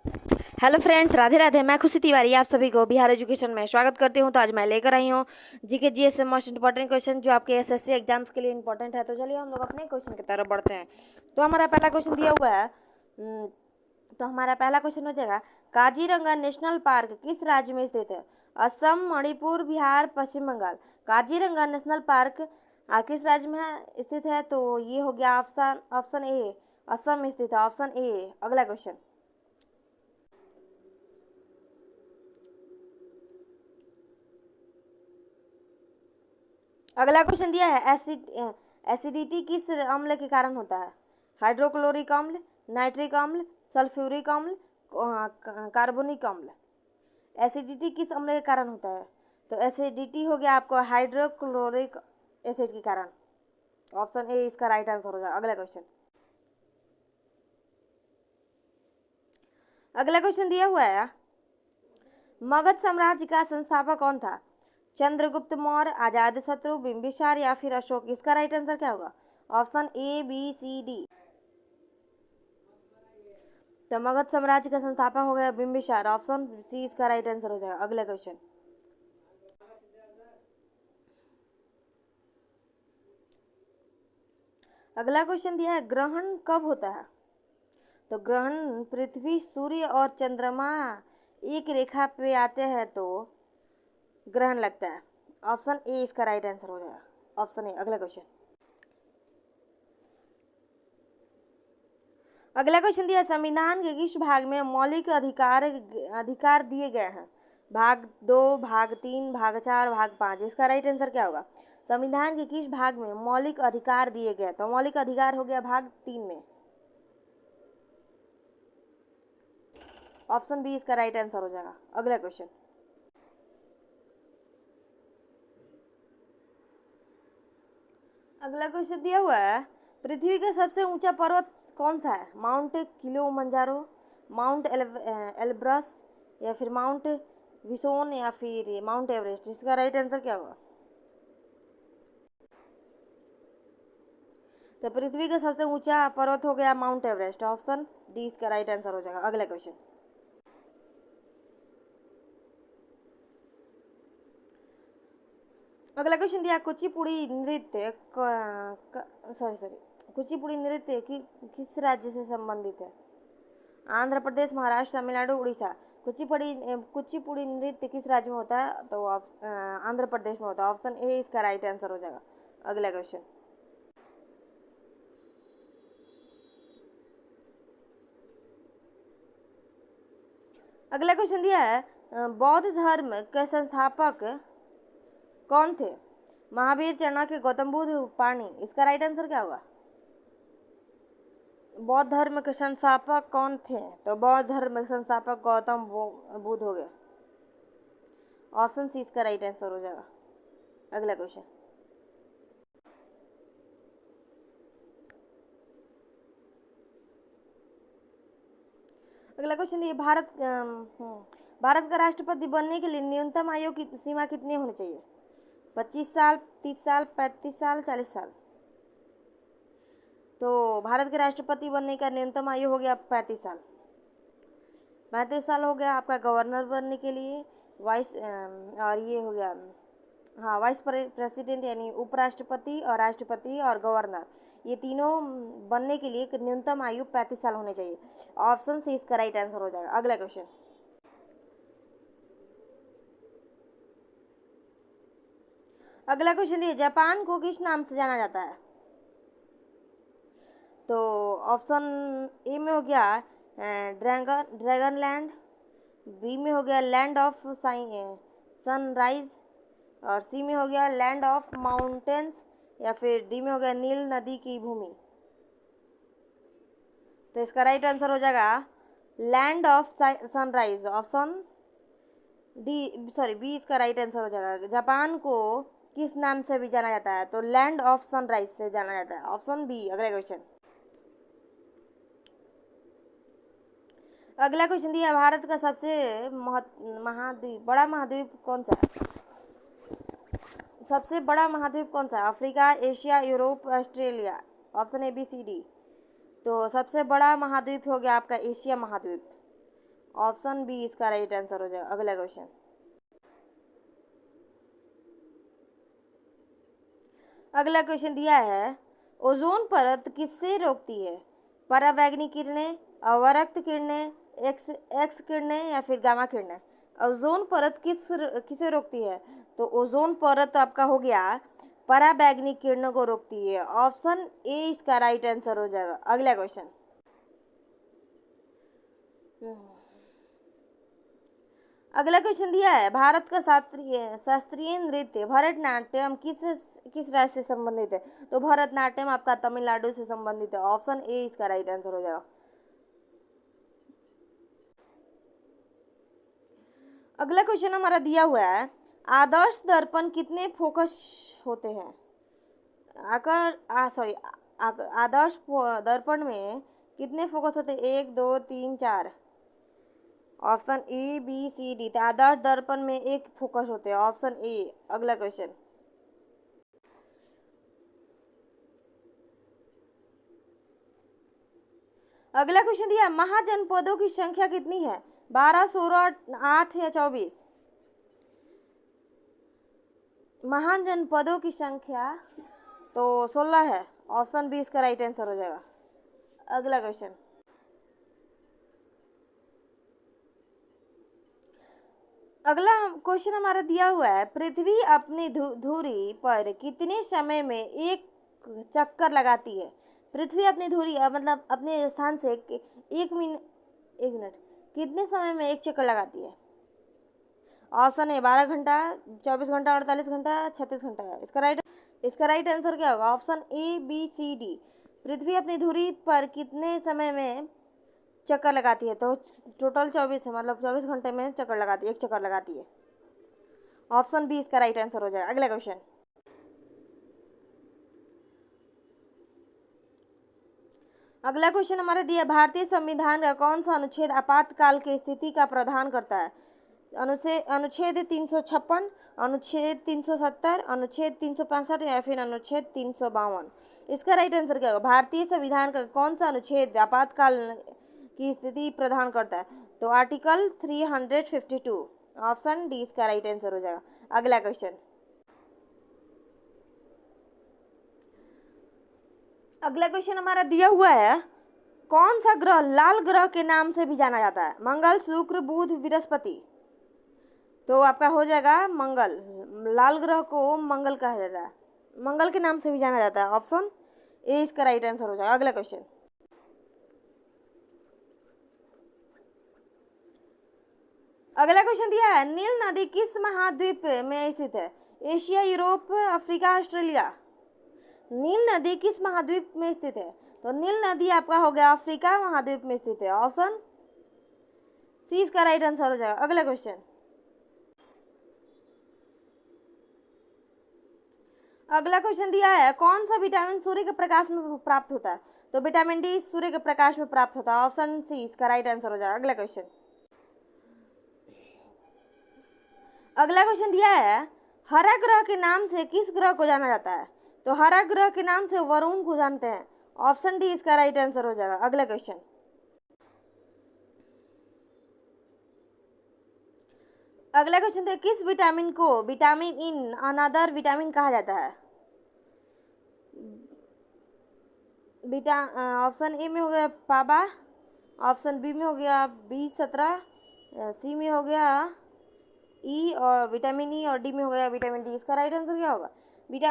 Hello friends, Radhe Radhe. मैं खुशी तिवारी आप सभी को बिहार एजुकेशन में स्वागत करती हूं। तो आज मैं लेकर आई हूं जीके जीएस से मोस्ट इंपॉर्टेंट क्वेश्चन जो आपके एसएससी एग्जाम्स के लिए इंपॉर्टेंट है। तो चलिए हम लोग अपने क्वेश्चन की तरफ बढ़ते हैं। तो हमारा पहला क्वेश्चन दिया हुआ है। तो हमारा पहला क्वेश्चन हो जाएगा, काजीरंगा नेशनल पार्क किस राज्य में स्थित है? असम, मणिपुर, बिहार, पश्चिम बंगाल। काजीरंगा नेशनल पार्क किस राज्य में स्थित है? तो ये हो गया ऑप्शन ऑप्शन ए, असम में स्थित है, ऑप्शन ए। अगला क्वेश्चन, अगला क्वेश्चन दिया है, एसिडिटी किस अम्ल के कारण होता है? हाइड्रोक्लोरिक अम्ल, नाइट्रिक अम्ल, सल्फ्यूरिक अम्ल, कार्बोनिक अम्ल। एसिडिटी किस अम्ल के कारण होता है? तो एसिडिटी हो गया आपको हाइड्रोक्लोरिक एसिड के कारण। ऑप्शन ए इसका राइट आंसर हो जाएगा। अगला क्वेश्चन, अगला क्वेश्चन दिया हुआ है, मगध साम्राज्य का संस्थापक कौन था? चंद्रगुप्त मौर्य, अजातशत्रु, बिंबिसार या फिर अशोक। इसका राइट आंसर क्या होगा? Option A, B, C, D. तो मगध साम्राज्य का संस्थापक हो गया बिंबिसार, ऑप्शन सी इसका राइट आंसर हो जाएगा। अगला क्वेश्चन, अगला क्वेश्चन दिया है, ग्रहण कब होता है? तो ग्रहण पृथ्वी, सूर्य और चंद्रमा एक रेखा पे आते हैं तो ग्रहण लगता है। ऑप्शन ए इसका राइट आंसर हो जाएगा। Option A. अगला क्वेश्चन, अगला क्वेश्चन दिया, संविधान के किस भाग में मौलिक अधिकार अधिकार दिए गए हैं? भाग दो, भाग तीन, भाग चार, भाग पाँच। इसका राइट आंसर क्या होगा? संविधान के किस भाग में मौलिक अधिकार दिए गए? तो मौलिक अधिकार हो गया भाग तीन में। ऑप्शन बी इसका राइट आंसर हो जाएगा। अगला क्वेश्चन, अगला क्वेश्चन दिया हुआ है, पृथ्वी का सबसे ऊंचा पर्वत कौन सा है? माउंट किलिमंजारो, माउंट एलब्रस या फिर माउंट विसोन या फिर माउंट एवरेस्ट। इसका राइट आंसर क्या होगा? तो पृथ्वी का सबसे ऊंचा पर्वत हो गया माउंट एवरेस्ट, ऑप्शन डी इसका राइट आंसर हो जाएगा। अगला क्वेश्चन, अगला क्वेश्चन दिया, कुचिपुड़ी नृत्य सॉरी सॉरी कुचिपुड़ी नृत्य किस राज्य से संबंधित है? आंध्र प्रदेश, महाराष्ट्र, तमिलनाडु, उड़ीसा। कुचिपुड़ी नृत्य किस राज्य में होता है? तो आंध्र प्रदेश में होता है। ऑप्शन ए इसका राइट आंसर हो जाएगा। अगला क्वेश्चन, अगला क्वेश्चन दिया है, बौद्ध धर्म के संस्थापक कौन थे? महावीर, चाणक्य, गौतम बुद्ध, पाणि। इसका राइट आंसर क्या होगा? बौद्ध धर्म के संस्थापक कौन थे? तो बौद्ध धर्म के संस्थापक गौतम बुद्ध हो गए। ऑप्शन सी इसका राइट आंसर हो जाएगा। अगला क्वेश्चन, अगला क्वेश्चन ये, भारत का राष्ट्रपति बनने के लिए न्यूनतम आयु की सीमा कितनी होनी चाहिए? 25 साल, 30 साल, 35 साल, 40 साल। तो भारत के राष्ट्रपति बनने का न्यूनतम आयु हो गया 35 साल। 35 साल हो गया आपका गवर्नर बनने के लिए, वाइस और ये हो गया, हाँ, वाइस प्रेसिडेंट यानी उपराष्ट्रपति और राष्ट्रपति और गवर्नर, ये तीनों बनने के लिए न्यूनतम आयु 35 साल होनी चाहिए। ऑप्शन सी इसका राइट आंसर हो जाएगा। अगला क्वेश्चन, अगला क्वेश्चन ये, जापान को किस नाम से जाना जाता है? तो ऑप्शन ए में हो गया ड्रैगन लैंड, बी में हो गया लैंड ऑफ सनराइज, और सी में हो गया लैंड ऑफ माउंटेन्स, या फिर डी में हो गया नील नदी की भूमि। तो इसका राइट आंसर हो जाएगा land of sunrise. Option D sorry B इसका राइट आंसर हो जाएगा। जापान को किस नाम से भी जाना जाता है? तो लैंड ऑफ सनराइज से जाना जाता है। Option B. अगला क्वेश्चन, अगला क्वेश्चन दिया, भारत का सबसे महाद्वीप बड़ा महाद्वीप कौन सा है? सबसे बड़ा महाद्वीप कौन सा है? Africa, Asia, Europe, Australia. Option A, B, C, D. तो सबसे बड़ा महाद्वीप हो गया आपका एशिया महाद्वीप। ऑप्शन बी इसका राइट आंसर हो जाएगा। अगला क्वेश्चन, अगला क्वेश्चन दिया है, ओजोन परत किससे रोकती है? पराबैंगनी किरणें, अवरक्त किरणें, एक्स एक्स किरणें या फिर गामा किरणें। ओजोन परत किसे रोकती है? तो ओजोन परत आपका हो गया पराबैंगनी किरणों को रोकती है। ऑप्शन ए इसका राइट आंसर हो जाएगा। अगला क्वेश्चन, अगला क्वेश्चन दिया है, भारत का शास्त्रीय नृत्य भरतनाट्यम किस राज्य से संबंधित है? तो भरतनाट्यम आपका तमिलनाडु से संबंधित है। ऑप्शन ए इसका राइट आंसर हो जाएगा। अगला क्वेश्चन हमारा दिया हुआ है, आदर्श दर्पण कितने फोकस होते हैं? आदर्श दर्पण में कितने फोकस होते हैं? 1 2 3 4। Option A B C D. आदर्श दर्पण में एक फोकस होते हैं। Option A. अगला क्वेश्चन, अगला क्वेश्चन दिया, महाजनपदों की संख्या कितनी है? 12 16 8 या 24? महाजनपदों की संख्या तो 16 है। ऑप्शन बी इसका राइट आंसर हो जाएगा। अगला क्वेश्चन, अगला क्वेश्चन हमारा दिया हुआ है, पृथ्वी अपनी धुरी पर कितने समय में एक चक्कर लगाती है? पृथ्वी अपनी धुरी मतलब अपने स्थान से एक मिनट कितने समय में एक चक्कर लगाती है? ऑप्शन है 12 घंटा, 24 घंटा, 48 घंटा, 36 घंटा है। इसका राइट आंसर क्या होगा? Option A B C D. पृथ्वी अपनी धुरी पर कितने समय में चक्कर लगाती है? तो टोटल 24 है, मतलब 24 घंटे में चक्कर लगाती है, एक चक्कर लगाती है। ऑप्शन बी इसका राइट आंसर हो जाएगा। अगला क्वेश्चन, अगला क्वेश्चन हमारा दिया, भारतीय संविधान का कौन सा अनुच्छेद आपातकाल की स्थिति का प्रावधान करता है? अनुच्छेद 356, अनुच्छेद 370, अनुच्छेद 365 या फिर अनुच्छेद 352? इसका राइट आंसर क्या होगा? भारतीय संविधान का कौन सा अनुच्छेद आपातकाल की स्थिति प्रदान करता है? तो आर्टिकल 352। ऑप्शन डी इसका राइट आंसर हो जाएगा। अगला क्वेश्चन, अगला क्वेश्चन हमारा दिया हुआ है, कौन सा ग्रह लाल ग्रह के नाम से भी जाना जाता है? मंगल, शुक्र, बुध, बृहस्पति? तो आपका हो जाएगा मंगल। लाल ग्रह को मंगल कहा जाता है, मंगल के नाम से भी जाना जाता है। ऑप्शन ए इसका राइट आंसर हो जाएगा। अगला क्वेश्चन, अगला क्वेश्चन दिया है, नील नदी किस महाद्वीप में स्थित है? Asia, Europe, Africa, Australia? नील नदी किस महाद्वीप में स्थित है? तो नील नदी आपका हो गया अफ्रीका महाद्वीप में स्थित है। ऑप्शन सी इसका राइट आंसर हो जाएगा। अगला क्वेश्चन, अगला क्वेश्चन दिया है, कौन सा विटामिन सूर्य के प्रकाश में प्राप्त होता है? तो विटामिन डी सूर्य के प्रकाश में प्राप्त होता है। ऑप्शन सी इसका राइट आंसर हो जाएगा। अगला क्वेश्चन, अगला क्वेश्चन दिया है, हरा ग्रह के नाम से किस ग्रह को जाना जाता है? तो हरा ग्रह के नाम से वरुण को जानते हैं। ऑप्शन डी इसका राइट आंसर हो जाएगा। अगला क्वेश्चन, अगला क्वेश्चन है, किस विटामिन को विटामिन इन अनदर विटामिन कहा जाता है? ऑप्शन ए में हो गया पाबा, ऑप्शन बी में हो गया B17, सी में हो गया ई और विटामिन ई, और डी में हो गया विटामिन डी। इसका राइट आंसर क्या होगा?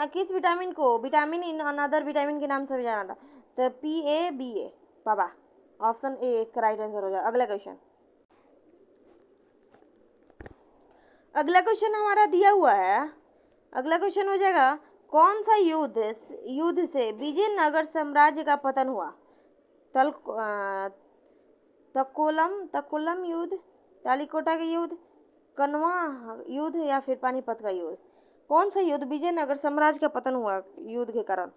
किस विटामिन को विटामिन इन अनदर विटामिन के नाम से भी जाना था? तो PABA, पाबा। ऑप्शन ए इसका राइट आंसर हो जाएगा। अगला क्वेश्चन, अगला क्वेश्चन हमारा दिया हुआ है, अगला क्वेश्चन हो जाएगा, कौन सा युद्ध से विजयनगर साम्राज्य का पतन हुआ? तकोलम युद्ध, तालिकोटा का युद्ध, कनवा युद्ध या फिर पानीपत का युद्ध? कौन सा युद्ध विजयनगर साम्राज्य का पतन हुआ युद्ध के कारण?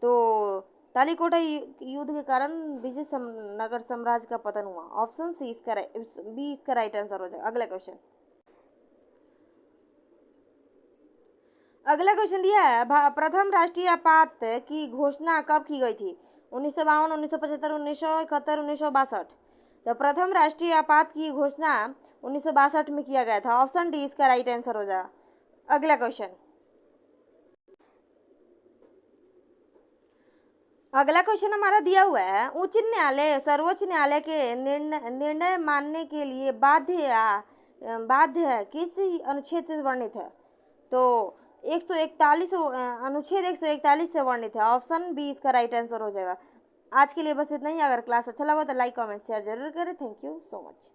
तो तालिकोटा युद्ध के कारण विजयनगर साम्राज्य का पतन हुआ। ऑप्शन सी इसका बी इसका राइट आंसर हो जाएगा। अगला क्वेश्चन, अगला क्वेश्चन दिया है, प्रथम राष्ट्रीय आपात की घोषणा कब की गई थी? 1952, 1975, 1971, 1962? तो प्रथम राष्ट्रीय आपात की घोषणा 1962 में किया गया था। ऑप्शन डी इसका राइट आंसर हो जाएगा। अगला क्वेश्चन, अगला क्वेश्चन हमारा दिया हुआ है, उच्च न्यायालय सर्वोच्च न्यायालय के निर्णय मानने के लिए बाध्य है किस अनुच्छेद से वर्णित है? तो 141 अनुच्छेद 141 से वर्णित है। ऑप्शन बी इसका राइट आंसर हो जाएगा। आज के लिए बस इतना ही। अगर क्लास अच्छा लगा तो लाइक कमेंट शेयर जरूर करें। Thank you so much.